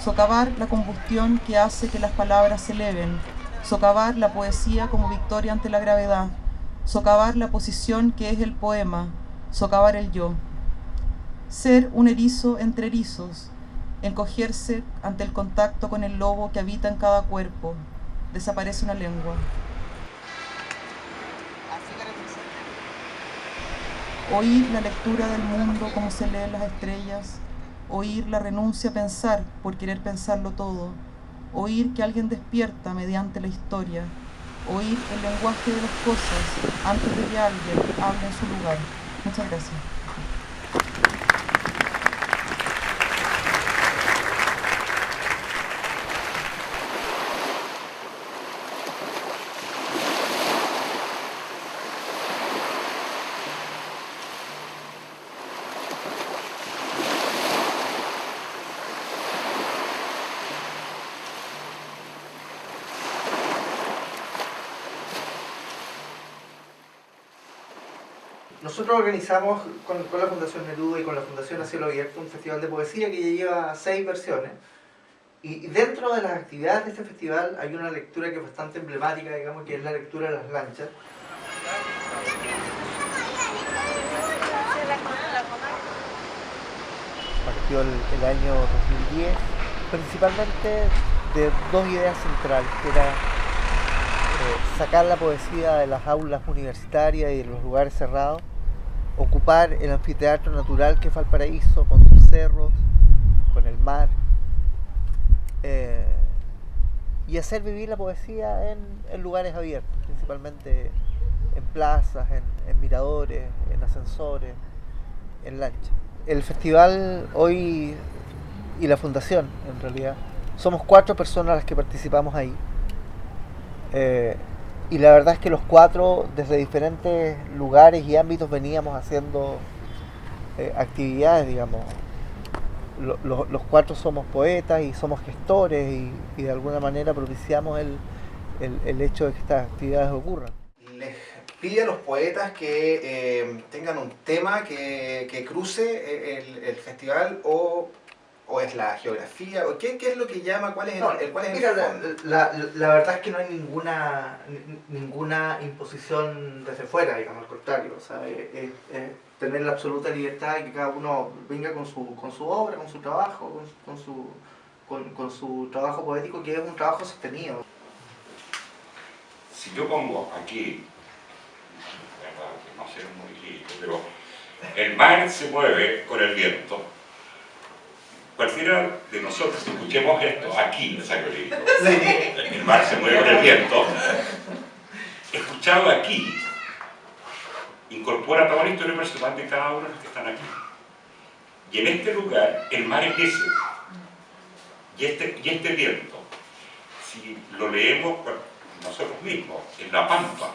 socavar la combustión que hace que las palabras se eleven, socavar la poesía como victoria ante la gravedad, socavar la posición que es el poema, socavar el yo. Ser un erizo entre erizos, encogerse ante el contacto con el lobo que habita en cada cuerpo. Desaparece una lengua. Oír la lectura del mundo como se leen las estrellas, oír la renuncia a pensar por querer pensarlo todo, oír que alguien despierta mediante la historia, oír el lenguaje de las cosas antes de que alguien hable en su lugar. Muchas gracias. Nosotros organizamos con la Fundación Neruda y con la Fundación A Cielo Abierto un festival de poesía que ya lleva 6 versiones. Y dentro de las actividades de este festival hay una lectura que es bastante emblemática, digamos, que es la lectura de las lanchas. Partió el año 2010, principalmente de dos ideas centrales, que era sacar la poesía de las aulas universitarias y de los lugares cerrados, ocupar el anfiteatro natural que es Valparaíso, con sus cerros, con el mar, y hacer vivir la poesía en lugares abiertos, principalmente en plazas, en miradores, en ascensores, en lanchas. El festival hoy y la fundación, en realidad, somos 4 personas las que participamos ahí. Y la verdad es que los 4 desde diferentes lugares y ámbitos veníamos haciendo actividades, digamos. Los 4 somos poetas y somos gestores y de alguna manera propiciamos el hecho de que estas actividades ocurran. Les pide a los poetas que tengan un tema que cruce el festival o es la geografía, o ¿qué es lo que llama? ¿Cuál es el fondo? La verdad es que no hay ninguna imposición desde fuera, digamos, al contrario, o sea, es tener la absoluta libertad y que cada uno venga con su obra, con su trabajo, con su trabajo poético, que es un trabajo sostenido. Si yo pongo aquí, no sé muy lindo, pero el mar se mueve con el viento. Cualquiera de nosotros que escuchemos esto aquí en Sacrolito, el mar se mueve con el viento, escuchado aquí, incorpora toda la historia personal de cada uno de los que están aquí. Y en este lugar, el mar es ese. Y este viento, si lo leemos nosotros mismos, en La Pampa,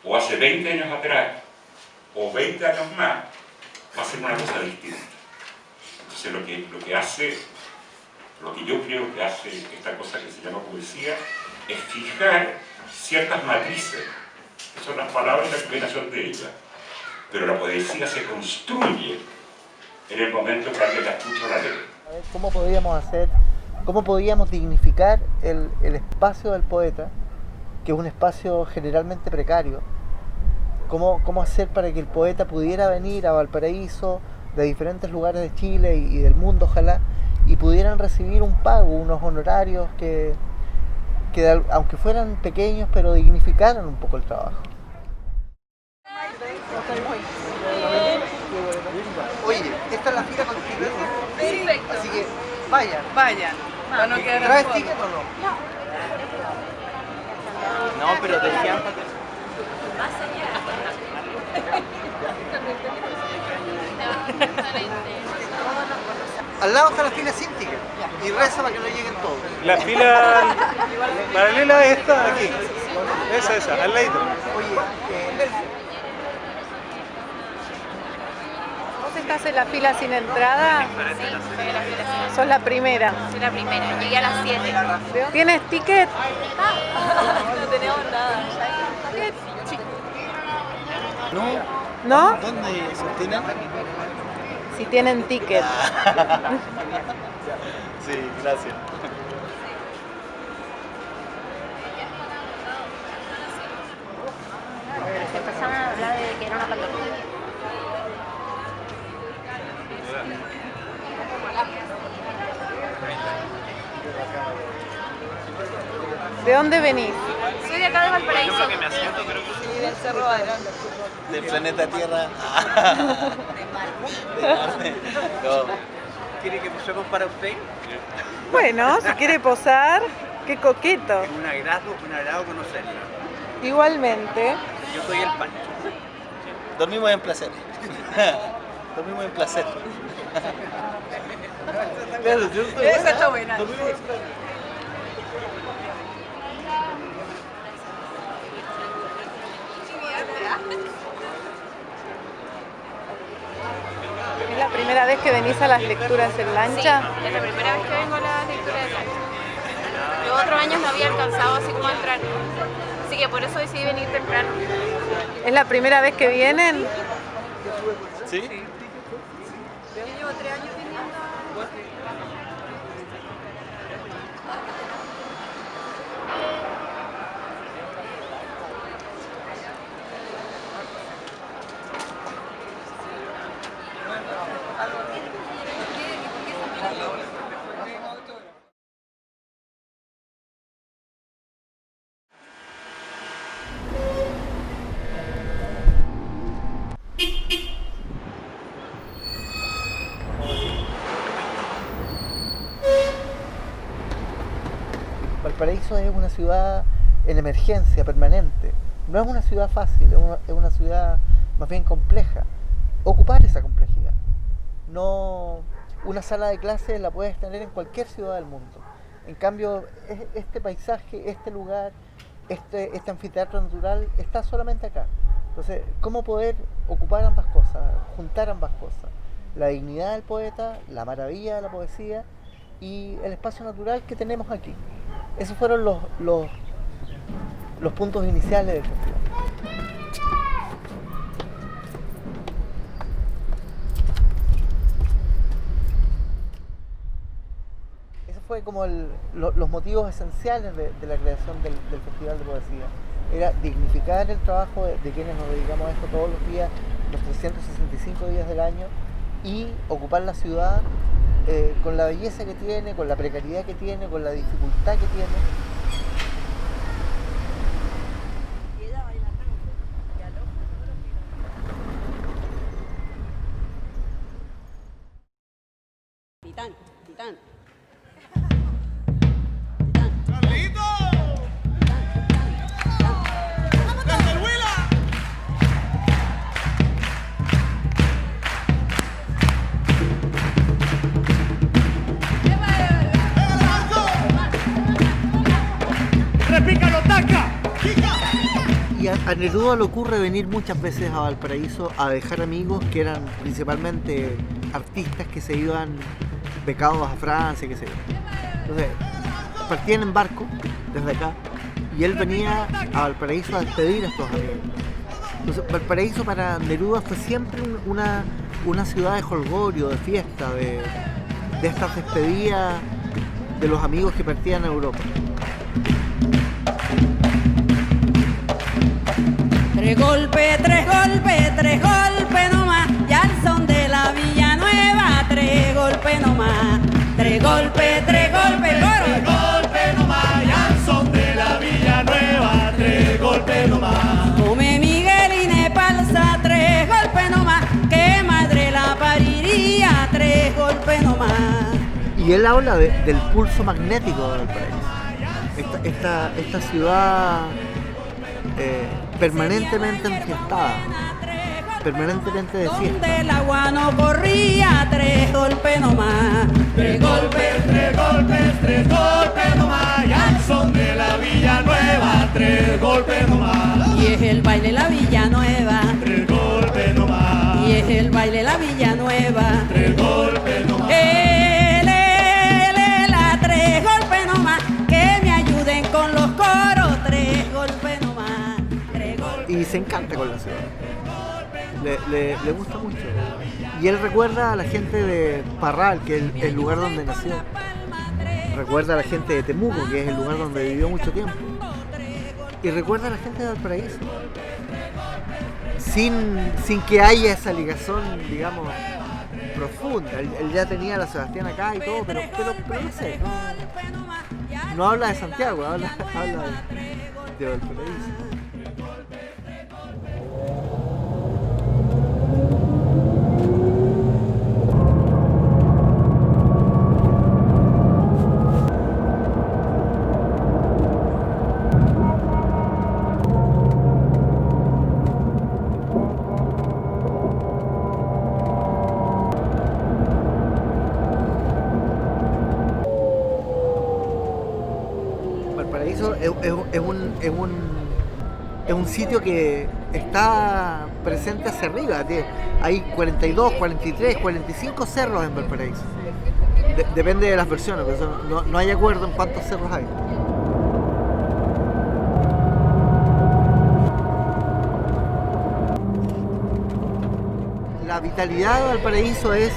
o hace 20 años atrás, o 20 años más, va a ser una cosa distinta. Entonces lo que yo creo que hace esta cosa que se llama poesía es fijar ciertas matrices, que son las palabras y la combinación de ellas. Pero la poesía se construye en el momento que alguien la escucha o la lee. ¿Cómo podíamos dignificar el espacio del poeta, que es un espacio generalmente precario? ¿Cómo hacer para que el poeta pudiera venir a Valparaíso, de diferentes lugares de Chile y del mundo, ojalá, y pudieran recibir un pago, unos honorarios que aunque fueran pequeños, pero dignificaran un poco el trabajo? Oye, esta es la fila continua. Perfecto. Así que vayan. Para no quedar ¿Traes afuera. ticket o no? No, pero decían Más allá. Al lado está la fila sin ticket. Y reza para que no lleguen todos. La fila paralela es esta, aquí. Esa, al ladito. Oye, ¿Vos estás en la fila sin entrada? Sí, soy la fila. Sos la primera. Soy la primera. Llegué a las 7. ¿Tienes ticket? No tenemos nada. no. ¿No? ¿Dónde se obtienen? si tienen ticket. Sí, gracias. Empezaron a hablar de que era una patología. ¿De dónde venís? Soy de acá de Valparaíso. Sí, del Cerro Barón. Del planeta Tierra. No. ¿Quiere que posemos para usted? Bueno, si quiere posar, qué coqueto. Un agrado conocerla. Igualmente. Yo soy el Pancho. Dormimos en placer. Dormimos en placer. Esa está buena. ¿Es la primera vez que venís a las lecturas en lancha? Sí, es la primera vez que vengo a la lectura de plancha. Los otros años no había alcanzado así como a entrar. Así que por eso decidí venir temprano. ¿Es la primera vez que vienen? ¿Sí? Yo llevo 3 años viniendo. Valparaíso es una ciudad en emergencia permanente. No es una ciudad fácil, es una ciudad más bien compleja. Ocupar esa complejidad. No, una sala de clases la puedes tener en cualquier ciudad del mundo. En cambio, este paisaje, este lugar, este anfiteatro natural está solamente acá. Entonces, ¿cómo poder ocupar ambas cosas, juntar ambas cosas? La dignidad del poeta, la maravilla de la poesía y el espacio natural que tenemos aquí. Esos fueron los puntos iniciales del festival. Esos fue como los motivos esenciales de la creación del Festival de Poesía. Era dignificar el trabajo de quienes nos dedicamos a esto todos los días, los 365 días del año, y ocupar la ciudad con la belleza que tiene, con la precariedad que tiene, con la dificultad que tiene. Titán, Titán. Y a Neruda le ocurre venir muchas veces a Valparaíso a dejar amigos que eran principalmente artistas que se iban becados a Francia, qué sé yo. Entonces, partían en barco desde acá y él venía a Valparaíso a despedir a estos amigos. Entonces, Valparaíso para Neruda fue siempre una ciudad de jolgorio, de fiesta, de estas despedidas de los amigos que partían a Europa. Tres golpes, nomás, ya al son de la Villanueva. Tres golpes nomás, tres golpes, coro. Tres golpes nomás, ya al son de la Villanueva. Tres golpes nomás. Come Miguel y Nepalsa, tres golpes nomás, que madre la pariría. Tres golpes nomás. Y él habla del pulso magnético de Valparaíso. Esta ciudad permanentemente enfiestada, permanentemente de fiesta. Donde el agua no corría, tres golpes nomás. Tres golpes nomás, ya al son de la Villanueva. Tres golpes nomás. Y es el baile la Villanueva. Tres golpes nomás. Y es el baile la Villanueva. Tres golpes nomás. La tres golpes nomás, que me ayuden con los coros. Tres golpes nomás. Y se encanta con la ciudad. le gusta mucho. Y él recuerda a la gente de Parral, que es el lugar donde nació. Recuerda a la gente de Temuco, que es el lugar donde vivió mucho tiempo. Y recuerda a la gente de Valparaíso. Sin que haya esa ligación, digamos, profunda. Él ya tenía a la Sebastián acá y todo, pero no sé. No habla de Santiago, habla de Valparaíso. Valparaíso es un sitio que está presente hacia arriba. Hay 42, 43, 45 cerros en Valparaíso. Depende de las versiones, pero no hay acuerdo en cuántos cerros hay. La vitalidad de Valparaíso es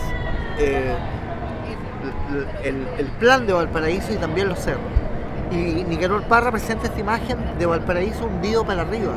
el plan de Valparaíso y también los cerros. Y Nicanor Parra presenta esta imagen de Valparaíso hundido para arriba.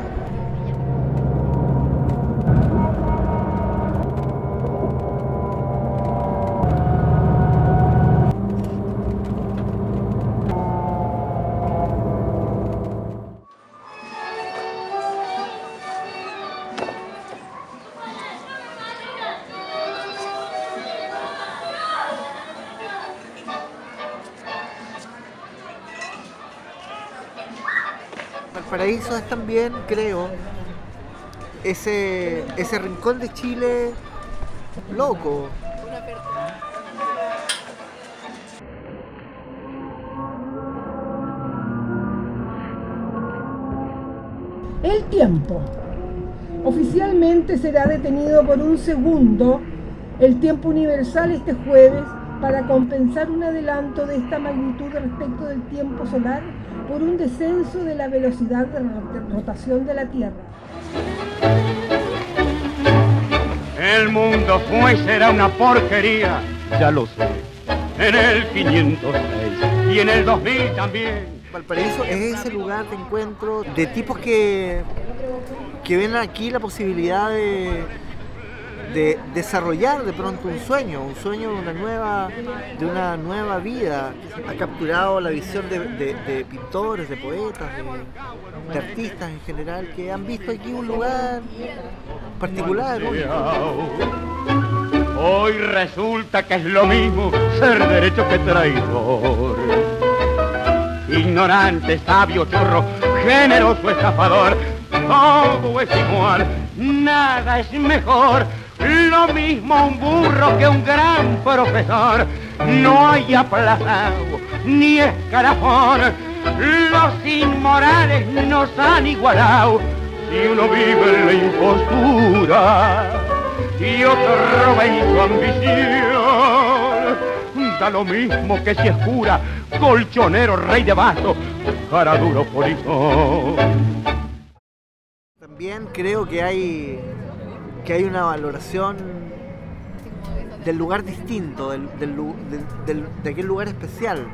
Valparaíso es también, creo, ese rincón de Chile loco. El tiempo. Oficialmente será detenido por un segundo el tiempo universal este jueves para compensar un adelanto de esta magnitud respecto del tiempo solar por un descenso de la velocidad de rotación de la Tierra. El mundo fue y será una porquería, ya lo sé, en el 506 y en el 2000 también. Valparaíso es ese lugar de encuentro de tipos que ven aquí la posibilidad de desarrollar de pronto un sueño de una nueva vida. Ha capturado la visión de pintores, de poetas, de artistas en general, que han visto aquí un lugar particular, único. Hoy resulta que es lo mismo ser derecho que traidor. Ignorante, sabio, chorro, generoso, estafador, todo es igual, nada es mejor. Lo mismo un burro que un gran profesor, no hay aplazado ni escalafón. Los inmorales nos han igualado si uno vive en la impostura y otro roba en su ambición. Da lo mismo que si es cura, colchonero, rey de bastos, cara duro polizón. También creo que hay una valoración del lugar distinto, de aquel lugar especial,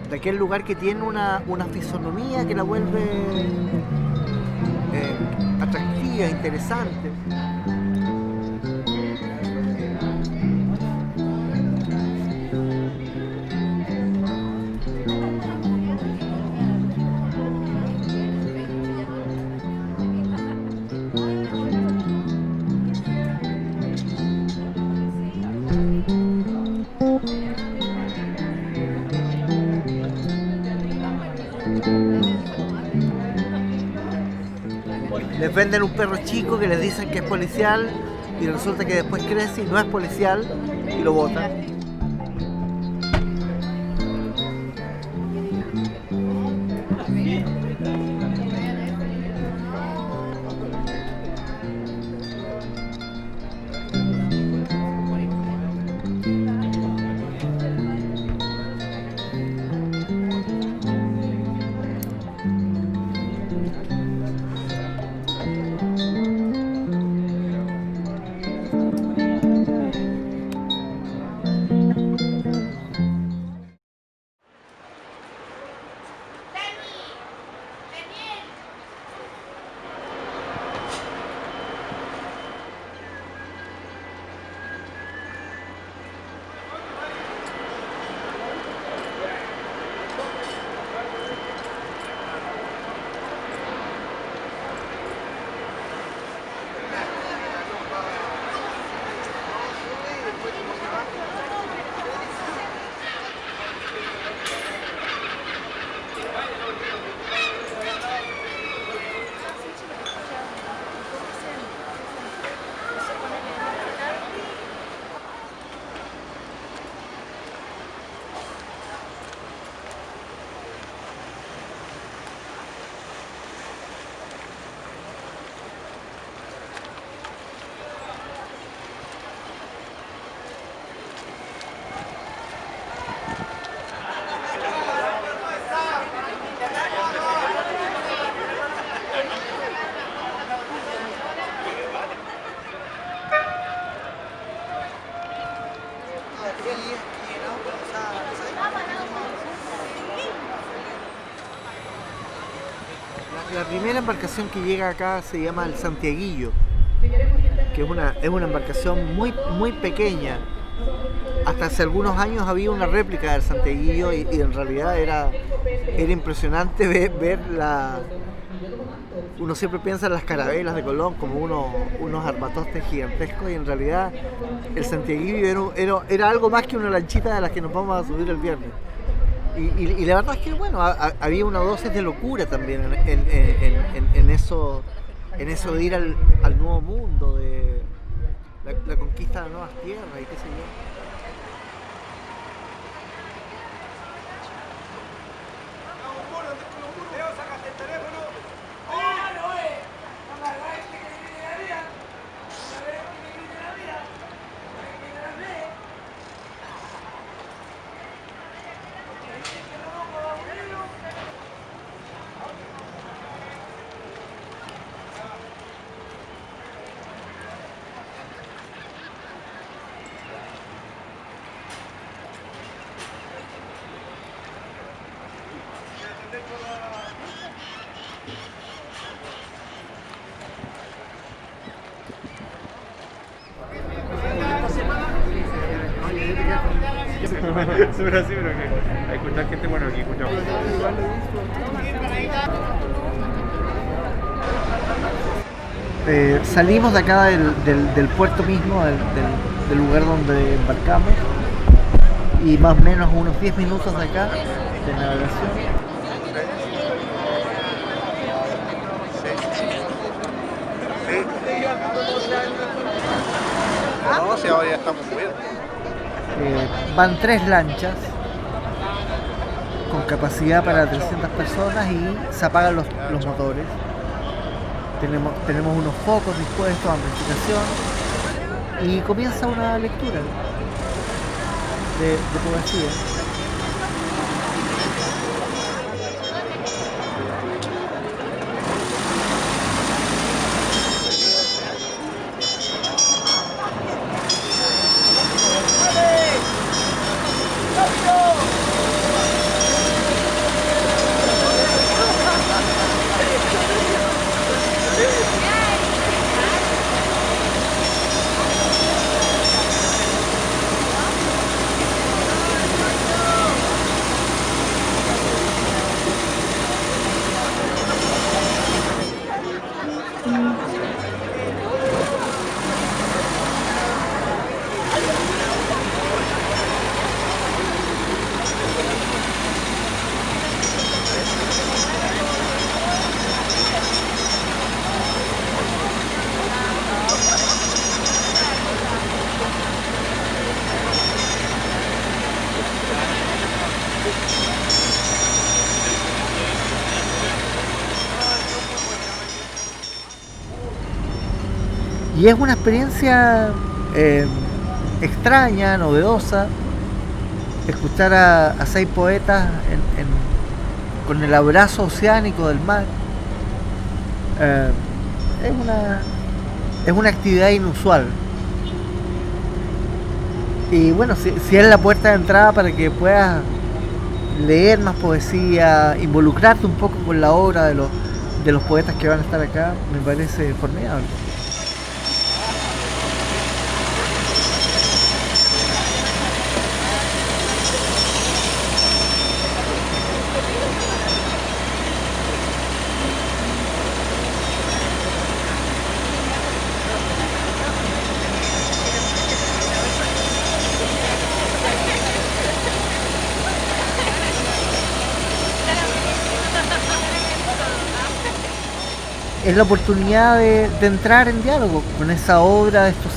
de aquel lugar que tiene una fisonomía que la vuelve atractiva, interesante. Les venden un perro chico que les dicen que es policial y resulta que después crece y no es policial y lo botan. embarcación que llega acá se llama el Santiaguillo, que es una embarcación muy pequeña. Hasta hace algunos años había una réplica del Santiaguillo y en realidad era impresionante ver la... Uno siempre piensa en las carabelas de Colón como unos armatostes gigantescos, y en realidad el Santiaguillo era algo más que una lanchita de las que nos vamos a subir el viernes. Y la verdad es que bueno, había una dosis de locura también en eso de ir al nuevo mundo, de la conquista de nuevas tierras y qué sé yo. Pero sí, pero que hay escuchar gente, bueno, aquí escuchamos. Salimos de acá del puerto mismo, del lugar donde embarcamos, y más o menos unos 10 minutos de acá de navegación. No, si ahora ya estamos bien. Van 3 lanchas con capacidad para 300 personas y se apagan los motores. Tenemos unos focos dispuestos, amplificación, y comienza una lectura de poesía. Y es una experiencia extraña, novedosa, escuchar a 6 poetas con el abrazo oceánico del mar. Es una actividad inusual. Y bueno, si es la puerta de entrada para que puedas leer más poesía, involucrarte un poco con la obra de los poetas que van a estar acá, me parece formidable. Es la oportunidad de entrar en diálogo con esa obra de estos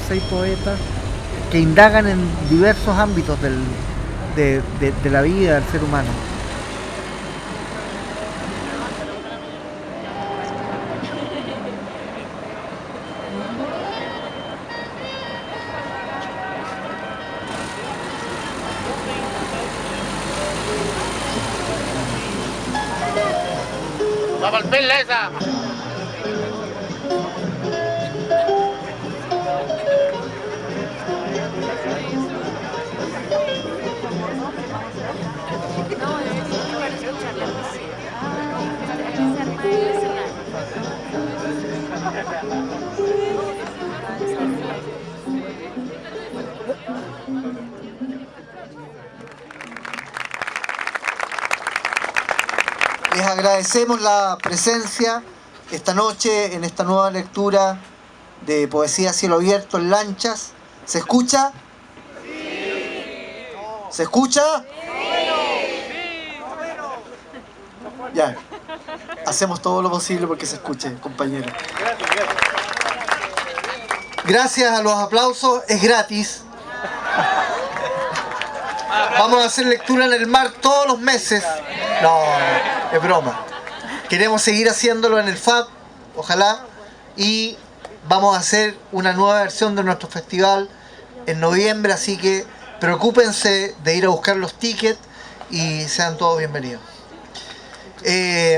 6 poetas que indagan en diversos ámbitos de la vida del ser humano. ¡Va para el pela esa! No, Les agradecemos la presencia esta noche en esta nueva lectura de Poesía a Cielo Abierto en Lanchas. ¿Se escucha? Sí. ¿Se escucha? Sí. Ya. Hacemos todo lo posible porque se escuche, compañeros. Gracias a los aplausos, es gratis. Vamos a hacer lectura en el mar todos los meses. No, es broma. Queremos seguir haciéndolo en el FAB, ojalá. Y vamos a hacer una nueva versión de nuestro festival en noviembre, así que preocúpense de ir a buscar los tickets y sean todos bienvenidos.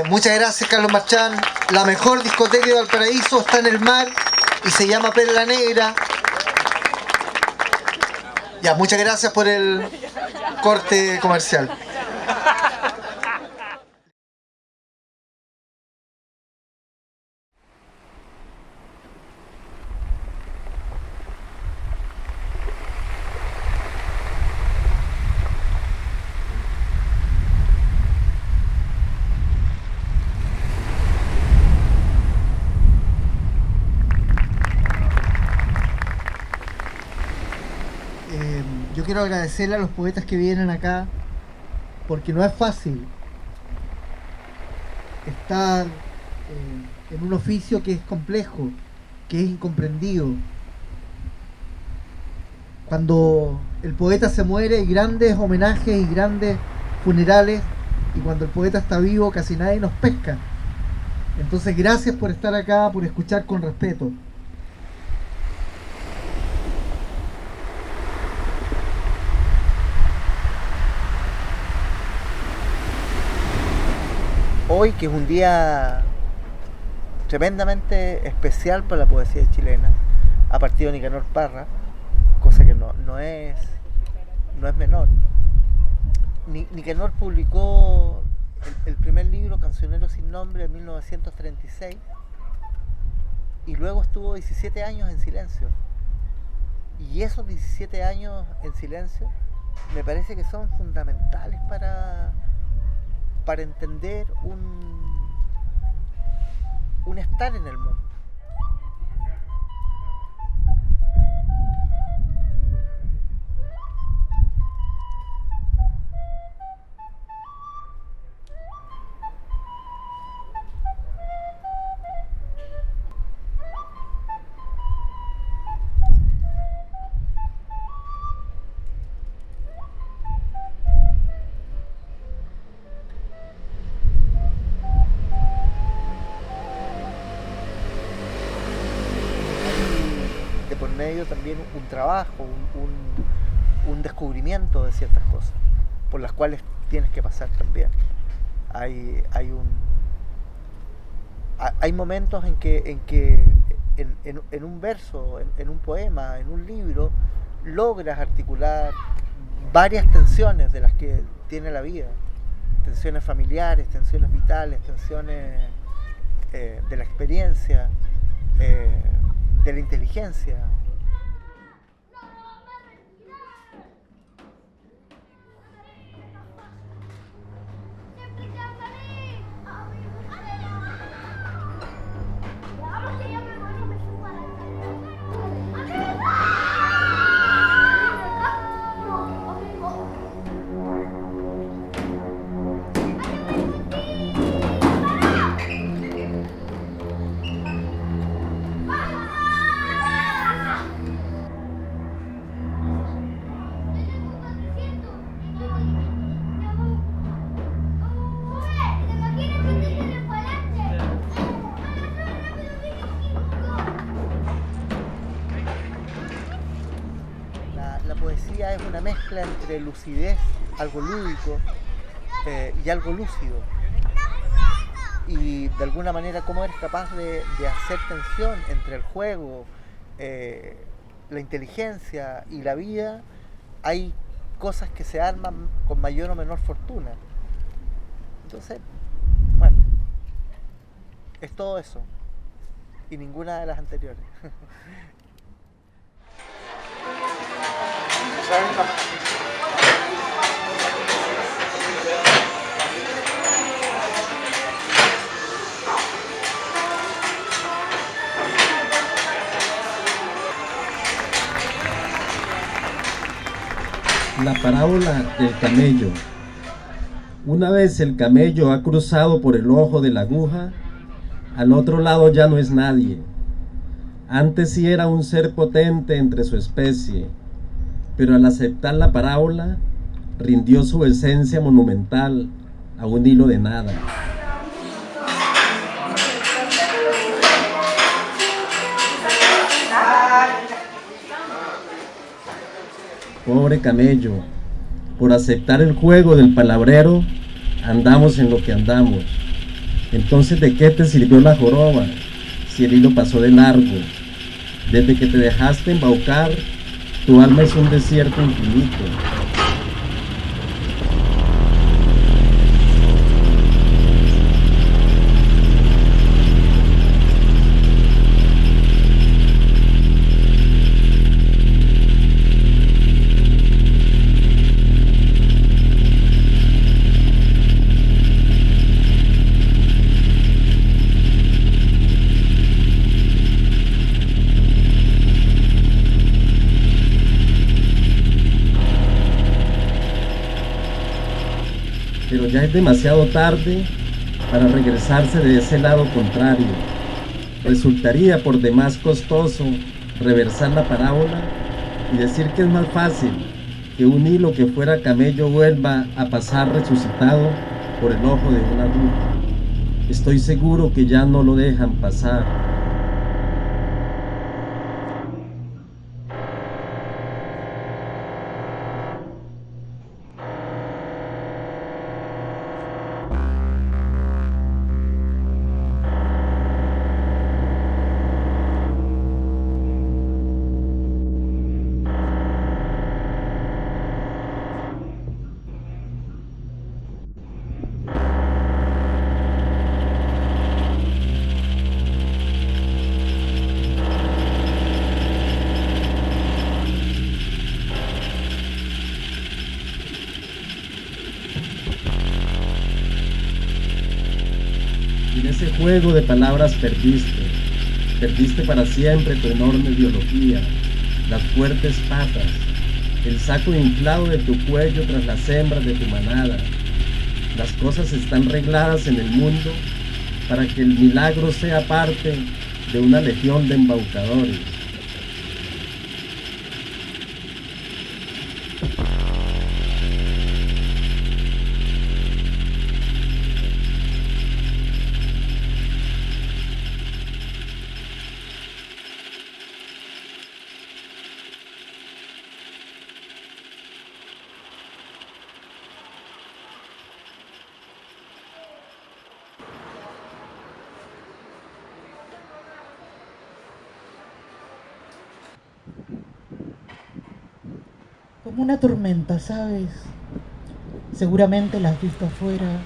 Muchas gracias, Carlos Marchán. La mejor discoteca de Valparaíso está en el mar y se llama Perla Negra. Ya, muchas gracias por el corte comercial. Yo quiero agradecerle a los poetas que vienen acá, porque no es fácil estar en un oficio que es complejo, que es incomprendido. Cuando el poeta se muere hay grandes homenajes y grandes funerales, y cuando el poeta está vivo casi nadie nos pesca. Entonces gracias por estar acá, por escuchar con respeto. Hoy, que es un día tremendamente especial para la poesía chilena, ha partido Nicanor Parra, cosa que no es menor. Nicanor publicó el primer libro, Cancionero sin nombre, en 1936, y luego estuvo 17 años en silencio. Y esos 17 años en silencio me parece que son fundamentales para entender un estar en el mundo. También un trabajo, un descubrimiento de ciertas cosas por las cuales tienes que pasar también. Hay momentos en que en un verso, en un poema, en un libro, logras articular varias tensiones de las que tiene la vida. Tensiones familiares, tensiones vitales, tensiones de la experiencia, de la inteligencia. Es una mezcla entre lucidez, algo lúdico, y algo lúcido. Y de alguna manera, cómo eres capaz de hacer tensión entre el juego, la inteligencia y la vida. Hay cosas que se arman con mayor o menor fortuna. Entonces, bueno, es todo eso. y ninguna de las anteriores. La parábola del camello. Una vez el camello ha cruzado por el ojo de la aguja, al otro lado ya no es nadie. Antes sí era un ser potente entre su especie, pero al aceptar la parábola, rindió su esencia monumental a un hilo de nada. Pobre camello, por aceptar el juego del palabrero, andamos en lo que andamos. Entonces, ¿de qué te sirvió la joroba, si el hilo pasó de largo? Desde que te dejaste embaucar, tu alma es un desierto infinito. Pero ya es demasiado tarde para regresarse de ese lado contrario. Resultaría por demás costoso reversar la parábola y decir que es más fácil que un hilo que fuera camello vuelva a pasar resucitado por el ojo de una aguja. Estoy seguro que ya no lo dejan pasar. En ese juego de palabras perdiste para siempre tu enorme biología, las fuertes patas, el saco inflado de tu cuello tras las hembras de tu manada. Las cosas están regladas en el mundo para que el milagro sea parte de una legión de embaucadores. Como una tormenta, ¿sabes? Seguramente la has visto afuera.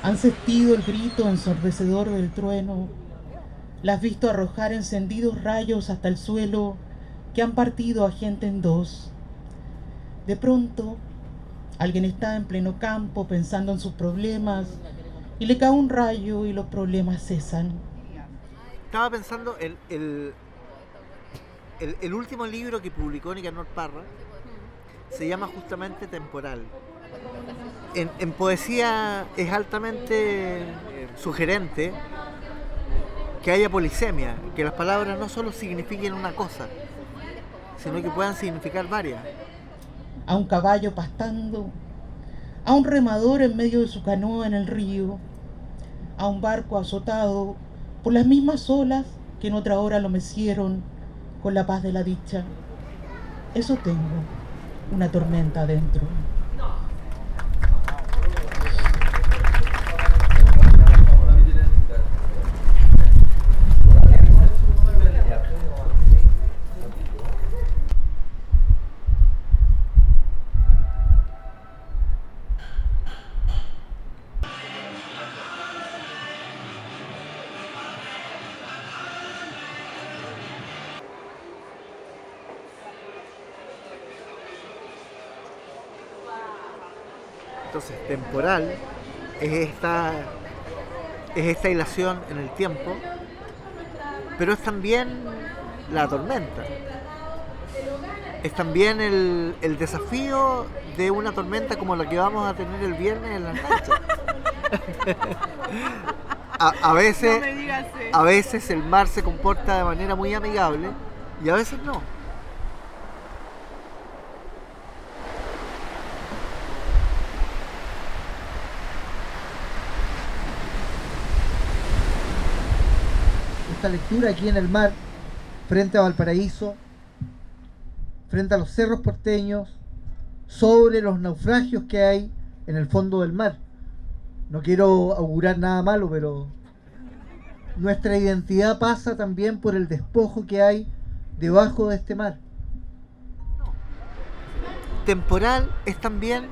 Han sentido el grito ensordecedor del trueno. La has visto arrojar encendidos rayos hasta el suelo que han partido a gente en dos. De pronto, alguien está en pleno campo pensando en sus problemas y le cae un rayo y los problemas cesan. Estaba pensando el último libro que publicó Nicanor Parra se llama justamente Temporal. En poesía es altamente sugerente que haya polisemia, que las palabras no solo signifiquen una cosa, sino que puedan significar varias. A un caballo pastando, a un remador en medio de su canoa en el río, a un barco azotado por las mismas olas que en otra hora lo mecieron con la paz de la dicha. Eso tengo, una tormenta adentro. Entonces, temporal es esta hilación en el tiempo, pero es también la tormenta. Es también el desafío de una tormenta como la que vamos a tener el viernes en las lanchas. A veces el mar se comporta de manera muy amigable y a veces no. Esta lectura aquí en el mar, frente a Valparaíso, frente a los cerros porteños, sobre los naufragios que hay en el fondo del mar. No quiero augurar nada malo, pero nuestra identidad pasa también por el despojo que hay debajo de este mar. Temporal es también,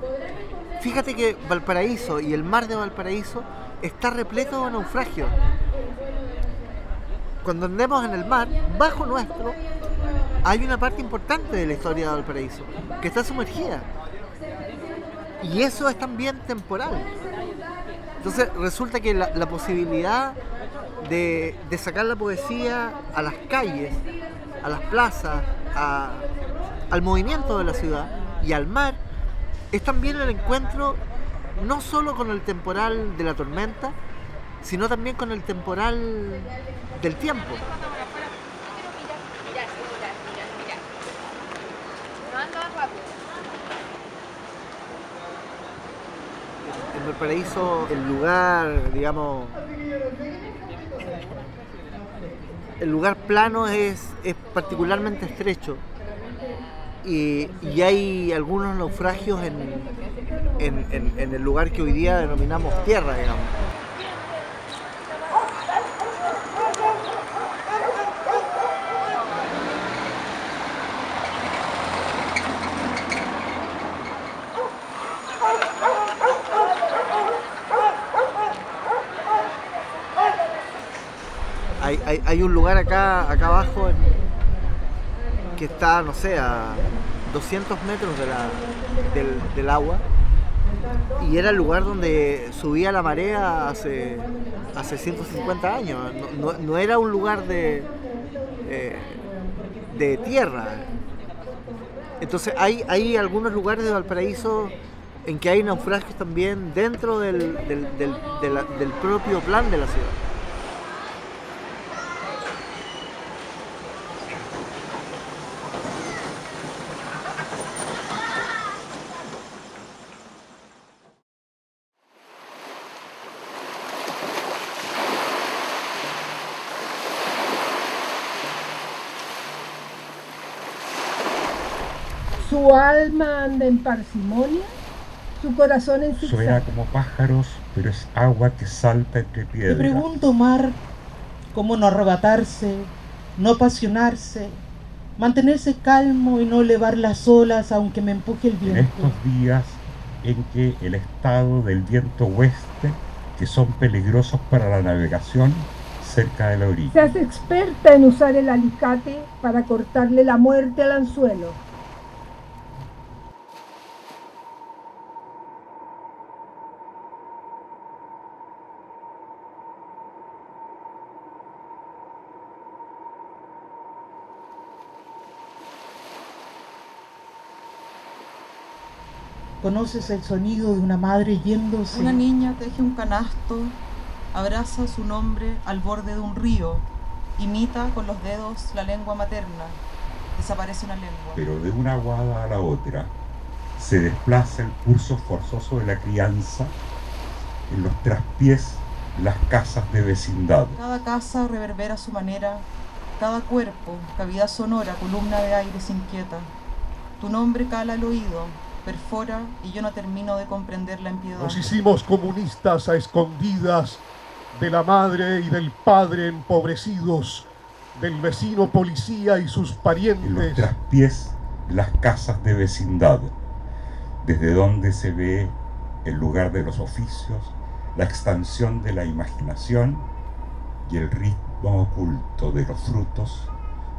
fíjate que Valparaíso y el mar de Valparaíso está repleto de naufragios. Cuando andemos en el mar, bajo nuestro, hay una parte importante de la historia de Valparaíso que está sumergida. Y eso es también temporal. Entonces resulta que la posibilidad de sacar la poesía a las calles, a las plazas, al movimiento de la ciudad y al mar, es también el encuentro no solo con el temporal de la tormenta, sino también con el temporal del tiempo. En Valparaíso el lugar, digamos, el lugar plano es particularmente estrecho y hay algunos naufragios en el lugar que hoy día denominamos tierra, digamos. Hay un lugar acá abajo que está, no sé, a 200 metros del agua, y era el lugar donde subía la marea hace 150 años. No era un lugar de tierra. Entonces hay algunos lugares de Valparaíso en que hay naufragios también dentro del propio plan de la ciudad. Su alma anda en parsimonia, su corazón en zigzag. Suena como pájaros, pero es agua que salta entre piedras. Te pregunto, mar, cómo no arrebatarse, no apasionarse, mantenerse calmo y no elevar las olas aunque me empuje el viento. En estos días en que el estado del viento oeste, que son peligrosos para la navegación cerca de la orilla. Se hace experta en usar el alicate para cortarle la muerte al anzuelo. ¿Conoces el sonido de una madre yéndose? Una niña teje un canasto, abraza su nombre al borde de un río, imita con los dedos la lengua materna, desaparece una lengua. Pero de una aguada a la otra se desplaza el curso forzoso de la crianza en los traspiés las casas de vecindad. Cada casa reverbera a su manera, cada cuerpo, cavidad sonora, columna de aire se inquieta. Tu nombre cala al oído, perfora y yo no termino de comprender la impiedad. Nos hicimos comunistas a escondidas de la madre y del padre empobrecidos, del vecino policía y sus parientes. En los traspiés las casas de vecindad, desde donde se ve el lugar de los oficios, la expansión de la imaginación y el ritmo oculto de los frutos,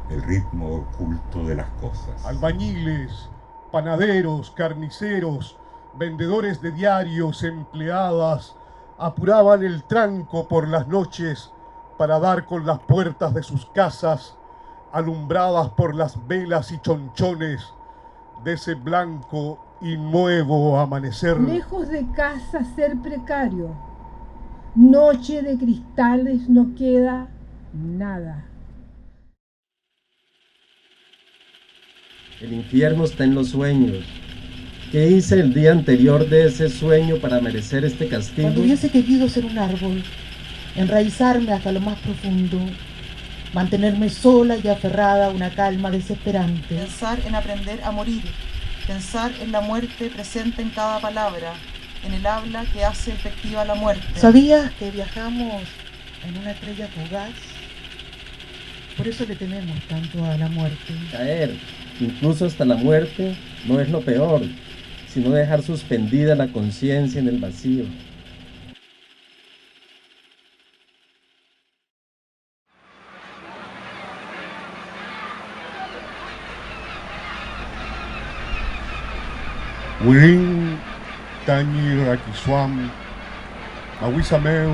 el ritmo oculto de las cosas. Albañiles, panaderos, carniceros, vendedores de diarios, empleadas, apuraban el tranco por las noches para dar con las puertas de sus casas, alumbradas por las velas y chonchones de ese blanco y nuevo amanecer. Lejos de casa ser precario, noche de cristales no queda nada. El infierno está en los sueños. ¿Qué hice el día anterior de ese sueño para merecer este castigo? Cuando hubiese querido ser un árbol, enraizarme hasta lo más profundo, mantenerme sola y aferrada a una calma desesperante. Pensar en aprender a morir, pensar en la muerte presente en cada palabra, en el habla que hace efectiva la muerte. ¿Sabías que viajamos en una estrella fugaz? Por eso le tememos tanto a la muerte. Caer, incluso hasta la muerte, no es lo peor, sino dejar suspendida la conciencia en el vacío. Wirin Tañi Rakiswam, Mawisameu,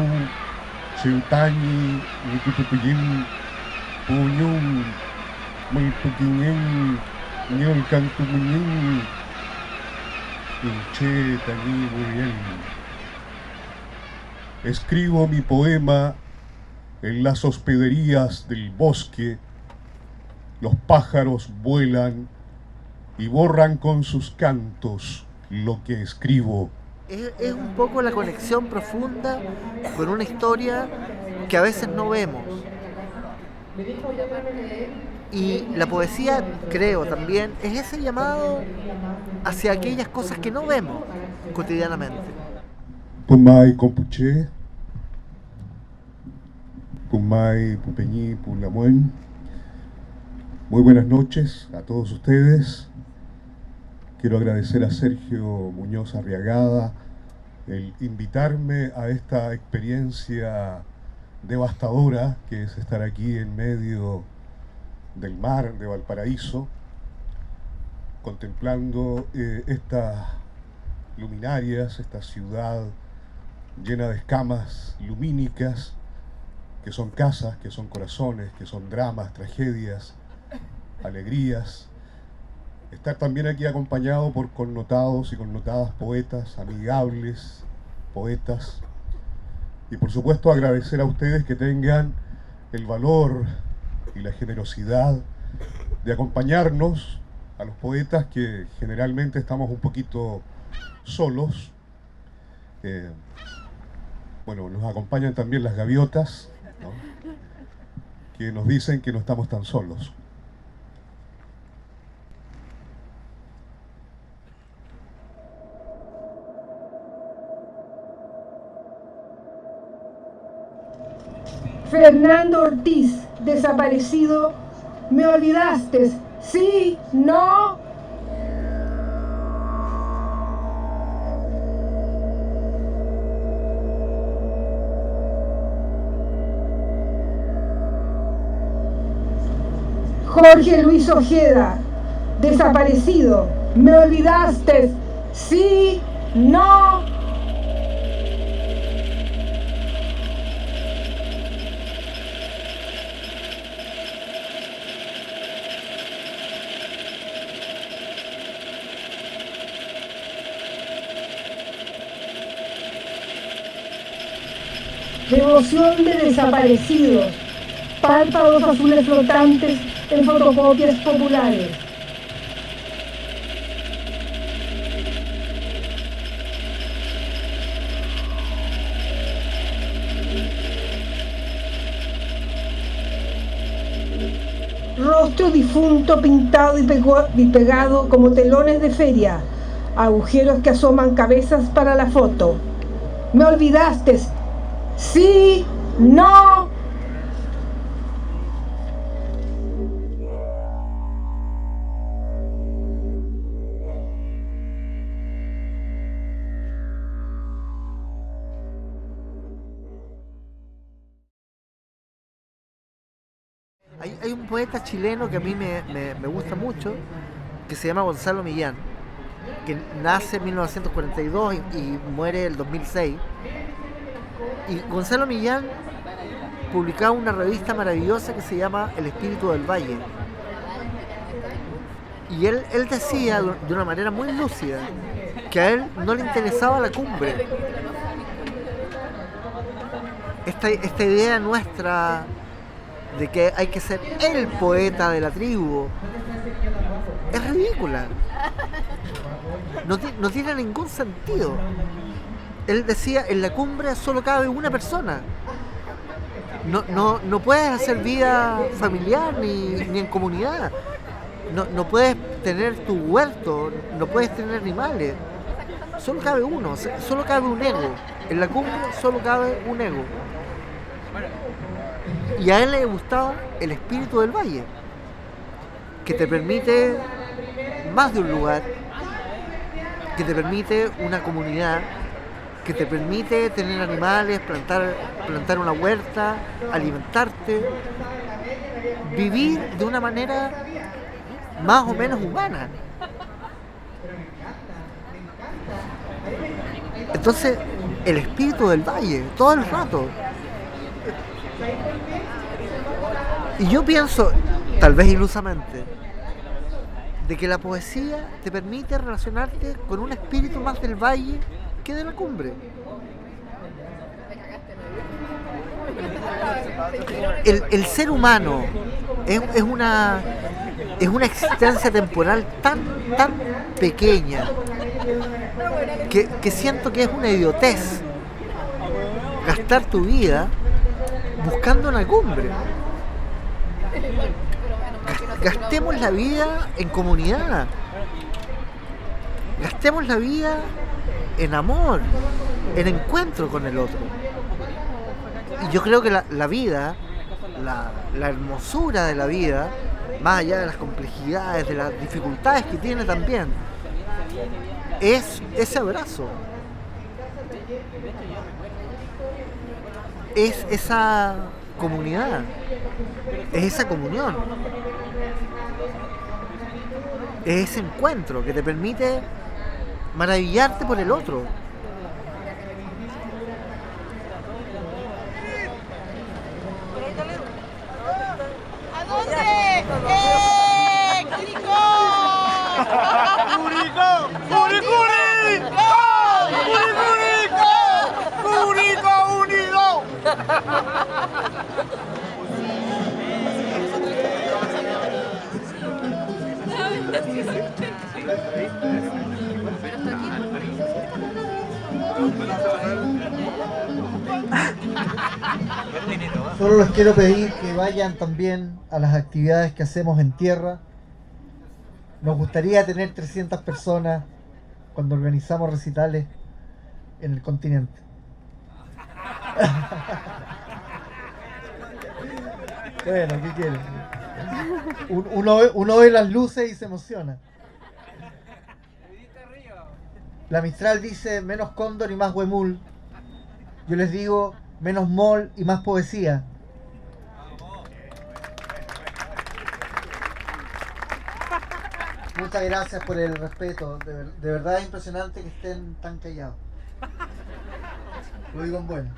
Chiltañi, Nikutupuyim, Puñum, Mulpuquiñen, Ñolcantumuñin, Inche Tañi Muriel. Escribo mi poema en las hospederías del bosque. Los pájaros vuelan y borran con sus cantos lo que escribo. Es un poco la conexión profunda con una historia que a veces no vemos. Y la poesía, creo también, es ese llamado hacia aquellas cosas que no vemos cotidianamente. Pumay Compuché, Pumay Pupeñí Pulamuen. Muy buenas noches a todos ustedes. Quiero agradecer a Sergio Muñoz Arriagada el invitarme a esta experiencia devastadora que es estar aquí en medio del mar de Valparaíso, contemplando estas luminarias, esta ciudad llena de escamas lumínicas, que son casas, que son corazones, que son dramas, tragedias, alegrías. Estar también aquí acompañado por connotados y connotadas poetas, amigables poetas. Y por supuesto agradecer a ustedes que tengan el valor y la generosidad de acompañarnos, a los poetas que generalmente estamos un poquito solos. Bueno, nos acompañan también las gaviotas, ¿no?, que nos dicen que no estamos tan solos. Fernando Ortiz, desaparecido, me olvidaste, ¿sí? ¿No? Jorge Luis Ojeda, desaparecido, me olvidaste, ¿sí? ¿No? Devoción de desaparecidos, párpados azules flotantes en fotocopias populares. Rostro difunto pintado y pegado como telones de feria, agujeros que asoman cabezas para la foto. Me olvidaste. Sí, no. Hay un poeta chileno que a mí me gusta mucho, que se llama Gonzalo Millán. que nace en 1942 y muere en 2006. Y Gonzalo Millán publicaba una revista maravillosa que se llama El Espíritu del Valle. Y él decía de una manera muy lúcida que a él no le interesaba la cumbre. Esta idea nuestra de que hay que ser el poeta de la tribu es ridícula. No tiene ningún sentido. Él decía, en la cumbre solo cabe una persona. No puedes hacer vida familiar ni en comunidad. No puedes tener tu huerto, no puedes tener animales. Solo cabe uno, solo cabe un ego. En la cumbre solo cabe un ego. Y a él le gustaba el espíritu del valle, que te permite más de un lugar, que te permite una comunidad, que te permite tener animales, plantar una huerta, alimentarte, vivir de una manera más o menos humana. Entonces, el espíritu del valle, todo el rato. Y yo pienso, tal vez ilusamente, de que la poesía te permite relacionarte con un espíritu más del valle que de la cumbre. El ser humano es una existencia temporal tan pequeña que siento que es una idiotez gastar tu vida buscando una cumbre. Gastemos la vida en comunidad, gastemos la vida en amor, en encuentro con el otro. Y yo creo que la vida, la hermosura de la vida, más allá de las complejidades, de las dificultades que tiene también, es ese abrazo, es esa comunidad, es esa comunión, es ese encuentro que te permite maravillarte por el otro. ¿A dónde? ¡Curicó! ¡Curicó! ¡Curicó! ¡Curicó! ¡Curicó unido! Solo les quiero pedir que vayan también a las actividades que hacemos en tierra. Nos gustaría tener 300 personas cuando organizamos recitales en el continente. Bueno, ¿qué quieren? Uno ve las luces y se emociona. La Mistral dice menos cóndor y más huemul. Yo les digo menos mol y más poesía. Muchas gracias por el respeto. De verdad es impresionante que estén tan callados. Lo digo en bueno.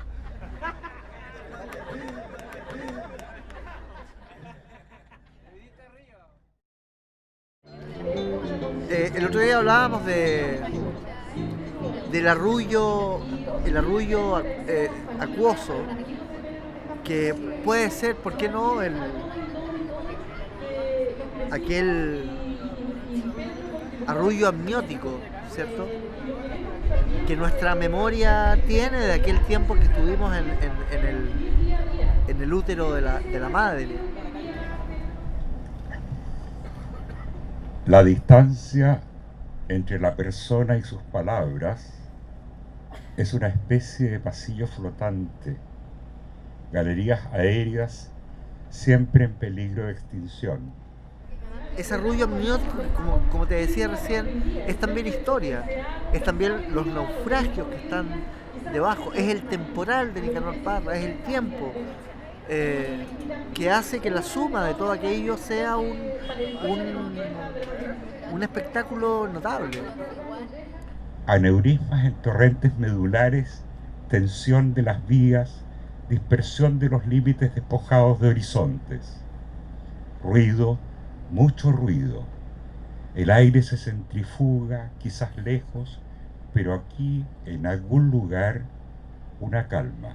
El otro día hablábamos del arrullo, acuoso, que puede ser, ¿por qué no?, aquel arrullo amniótico, ¿cierto?, que nuestra memoria tiene de aquel tiempo que estuvimos en el útero de la madre. La distancia entre la persona y sus palabras es una especie de pasillo flotante, galerías aéreas siempre en peligro de extinción. Ese arrullo amniótico, como te decía recién, es también historia, es también los naufragios que están debajo, es el temporal de Nicanor Parra, es el tiempo, que hace que la suma de todo aquello sea un espectáculo notable. Aneurismas en torrentes medulares, tensión de las vías, dispersión de los límites despojados de horizontes. Ruido, mucho ruido. El aire se centrifuga, quizás lejos, pero aquí, en algún lugar, una calma.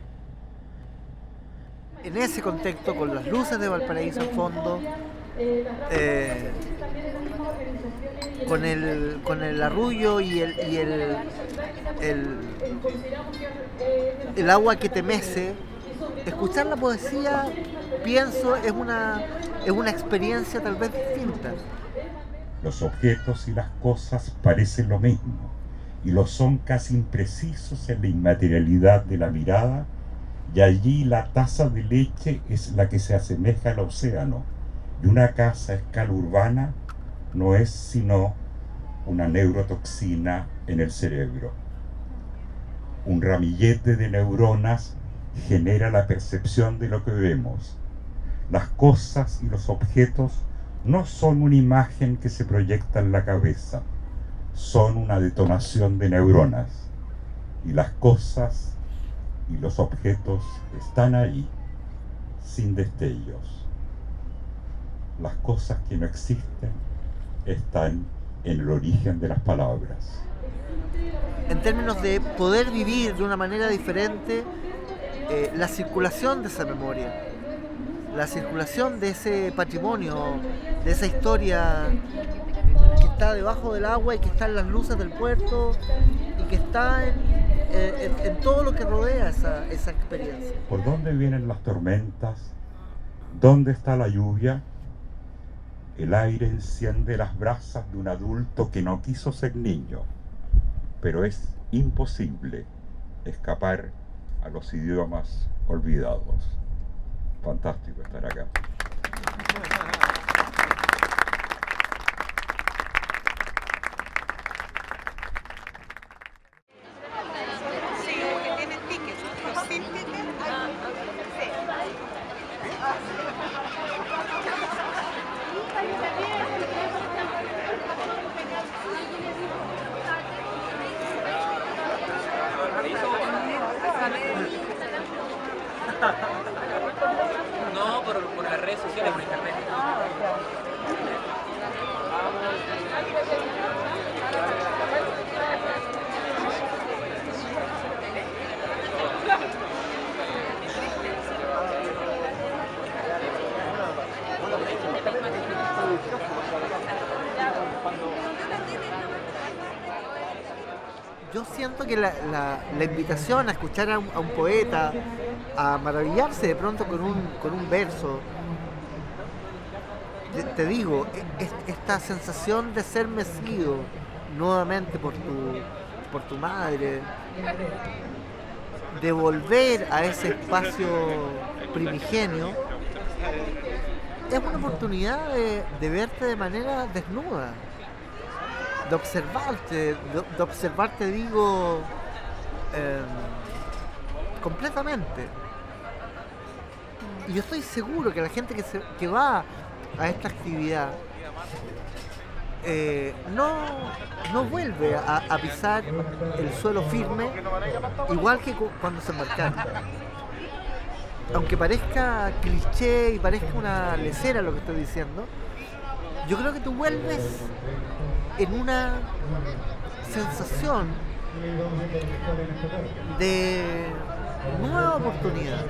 En ese contexto, con las luces de Valparaíso al fondo, con el arrullo y el agua que te mece, escuchar la poesía, pienso, es una experiencia tal vez distinta. Los objetos y las cosas parecen lo mismo, y lo son casi imprecisos en la inmaterialidad de la mirada, y allí la taza de leche es la que se asemeja al océano, y una casa a escala urbana no es sino una neurotoxina en el cerebro. Un ramillete de neuronas genera la percepción de lo que vemos. Las cosas y los objetos no son una imagen que se proyecta en la cabeza, son una detonación de neuronas, y las cosas y los objetos están ahí, sin destellos. Las cosas que no existen están en el origen de las palabras. En términos de poder vivir de una manera diferente la circulación de esa memoria, la circulación de ese patrimonio, de esa historia que está debajo del agua y que está en las luces del puerto y que está en todo lo que rodea esa experiencia. ¿Por dónde vienen las tormentas? ¿Dónde está la lluvia? El aire enciende las brasas de un adulto que no quiso ser niño, pero es imposible escapar a los idiomas olvidados. Fantástico estar acá. No, por las redes sociales, por internet. Yo siento que la invitación a escuchar a un poeta, a maravillarse de pronto con un verso, te digo, esta sensación de ser mecido nuevamente por tu madre, de volver a ese espacio primigenio, es una oportunidad de verte de manera desnuda, de observarte, digo, completamente. Y yo estoy seguro que la gente que va a esta actividad no vuelve a pisar el suelo firme igual que cuando se embarcaron. Aunque parezca cliché y parezca una lesera lo que estoy diciendo, yo creo que tú vuelves en una sensación de nueva oportunidad.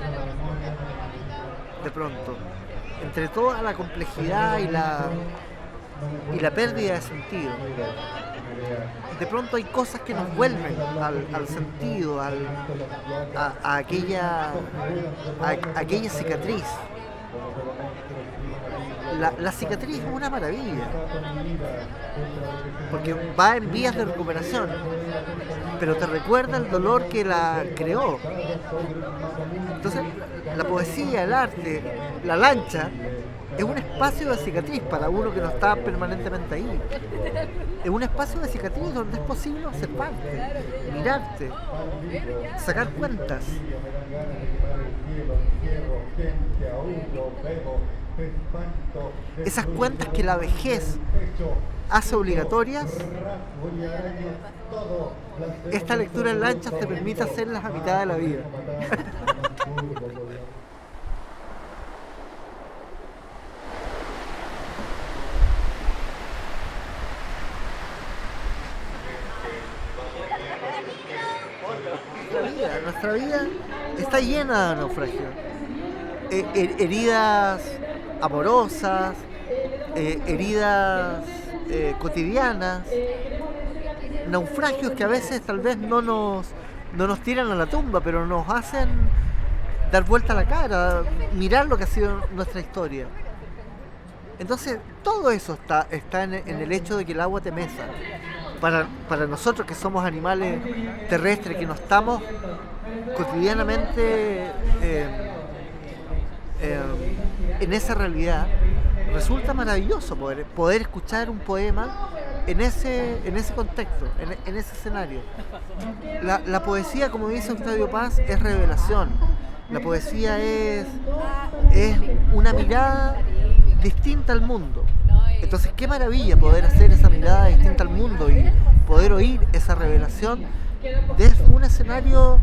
De pronto, entre toda la complejidad y la pérdida de sentido, de pronto hay cosas que nos vuelven al sentido, a aquella cicatriz. La cicatriz es una maravilla, porque va en vías de recuperación, pero te recuerda el dolor que la creó. Entonces, la poesía, el arte, la lancha, es un espacio de cicatriz para uno que no está permanentemente ahí. Es un espacio de cicatriz donde es posible observarte, mirarte, sacar cuentas. Esas cuentas que la vejez hace obligatorias, esta lectura en lanchas te permite hacerlas a mitad de la vida. Nuestra vida está llena de naufragios, heridas amorosas, heridas cotidianas, naufragios que a veces tal vez no nos tiran a la tumba, pero nos hacen dar vuelta a la cara, mirar lo que ha sido nuestra historia. Entonces todo eso está en el hecho de que el agua te mesa. Para nosotros que somos animales terrestres, que no estamos cotidianamente en esa realidad, resulta maravilloso poder escuchar un poema en ese contexto, en ese escenario. La poesía, como dice Octavio Paz, es revelación. La poesía es una mirada distinta al mundo. Entonces, qué maravilla poder hacer esa mirada distinta al mundo y poder oír esa revelación desde un escenario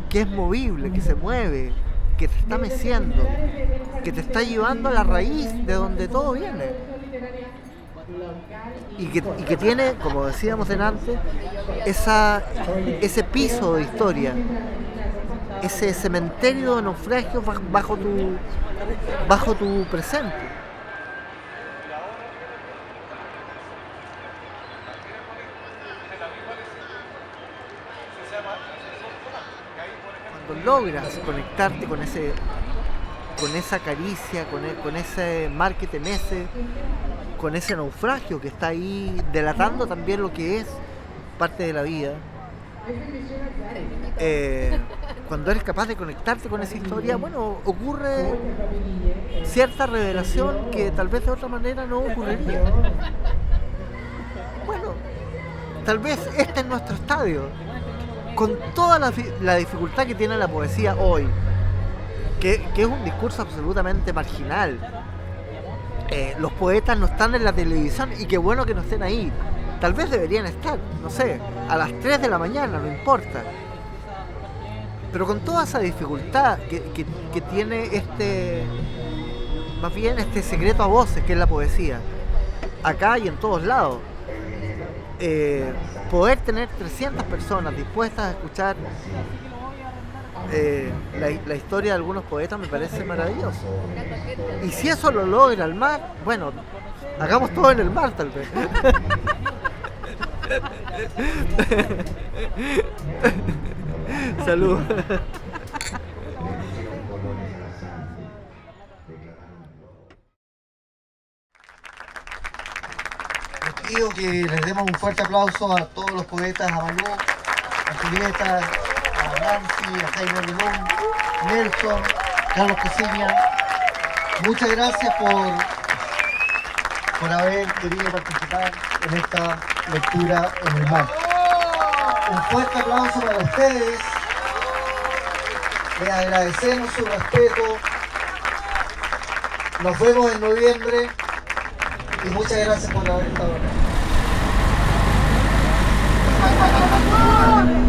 que es movible, que se mueve, que te está meciendo, que te está llevando a la raíz de donde todo viene. Y que tiene, como decíamos delante, ese piso de historia, ese cementerio de naufragios bajo tu presente. Cuando logras conectarte con esa caricia, con ese mar que te mece, con ese naufragio que está ahí delatando también lo que es parte de la vida, cuando eres capaz de conectarte con esa historia, bueno, ocurre cierta revelación que tal vez de otra manera no ocurriría. Bueno, tal vez este es nuestro estadio, con toda la dificultad que tiene la poesía hoy, que es un discurso absolutamente marginal. Los poetas no están en la televisión y qué bueno que no estén ahí. Tal vez deberían estar, no sé, a las 3 de la mañana, no importa. Pero con toda esa dificultad que tiene más bien este secreto a voces que es la poesía, acá y en todos lados, poder tener 300 personas dispuestas a escuchar la historia de algunos poetas me parece maravilloso. Y si eso lo logra el mar, bueno, hagamos todo en el mar tal vez. Salud. Les pido que les demos un fuerte aplauso a todos los poetas, a Malú, a Julieta, a Nancy, a Jaime Limón, Nelson, Carlos Cosiña. Muchas gracias por haber querido participar en esta lectura en el mar. Un fuerte aplauso para ustedes. Les agradecemos su respeto. Nos vemos en noviembre y muchas gracias por haber estado acá.